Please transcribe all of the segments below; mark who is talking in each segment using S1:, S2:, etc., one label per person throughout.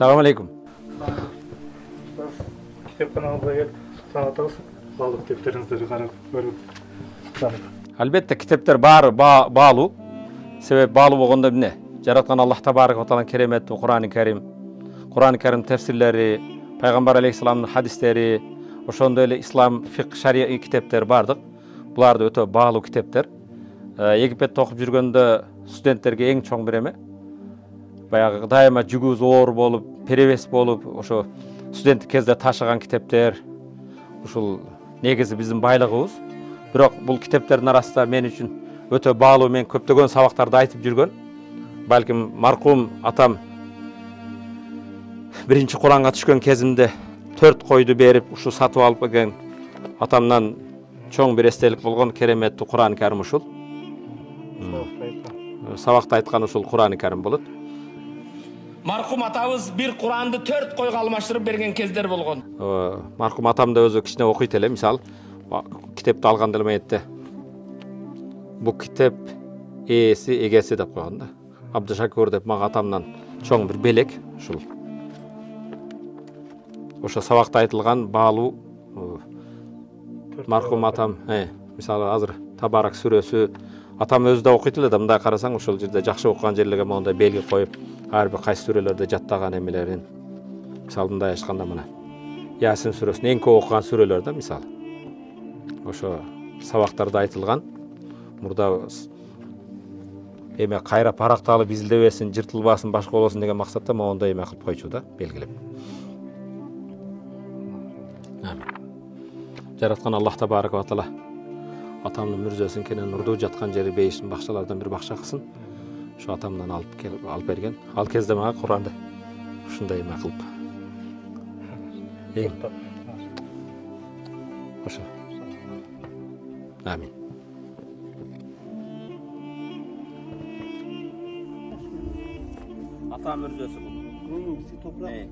S1: Assalamu alaikum.
S2: Kitapxonamizga kelib suhbat baalı kitaplarınızı qarab ko'rib suhbat.
S1: Albatta kitaplar bağlı. Sebep bağlı bolganda эмне? Жараткан Аллах табарак ва таала кереметтүү Кур'ан-ы Карим тефсирлери, Пайгамбар алейхиссаламдын хадистери, ошондой эле ислам фикh шария китептери бардык. Булар да өтө баалуу китептер. Египетте окуп жүргөндө студенттерге эң чоң бир эме. Баягы дайыма жүгүбүз оор болуп, перевес болуп, ошо студенттик кезде ташыган китептер. Ушул негизи биздин байлыгыбыз. Бирок бул китептердин арасында мен үчүн өтө баалуу, мен көптөгөн сабактарды айтып жүргөн. Балким маркум атам биринчи Куранга түшкөн кезимде 4 койду берип, ушу сатып алып келген атамдан чоң бир эстелик болгон кереметтүү Кур'ан-ы Карим ушул. Сабакта айткан ушул Кур'ан-ы Карим болот. Маркум атабыз бир Куранды 4 койго алмаштырып берген кездер болгон. Маркум атам да өзү кичине окуйт эле, мисалы, китепти алганда эле айтты. Бу китеп эгеси деп койгон да. Абдышакур деп мага атамдан чоң бир белек ушул. Ошо сабакта айтылган баалуу маркум атам, мисалы азыр Табарак сүрөсү атам өзү да окуйт эле да, мындай карасаң ошол жерде жакшы окуган жерлерге мондай белги коюп, ар бир кайсы сүрөлөрдө жаттаган эмелерин. Мисалы мындай ачканда мына Ясин сүрөсүн эң көп окуган сүрөлөр да, мисалы. Ошо сабактарда айтылган. Мурда эме кайра паракталып изилдебесин, жыртылбасын, башка болосун деген максатта мондай эме кылып койчу да, белгилеп. Жараткан Аллах табарак ва таала атамдын мүрзөсүн кенен нурдуу жаткан жери бейишин бакчалардан бир бакча кылсын. Ошо атамдан алып берген. Ал кезде мага Куранды ушундай эме кылып. Ошо. Амин. Атам мүрзөсү бул. Топrak.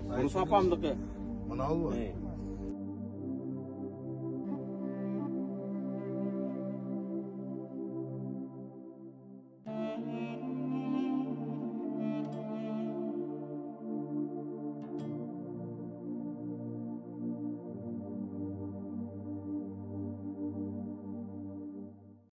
S1: Burası apamdaki.
S3: Manal var.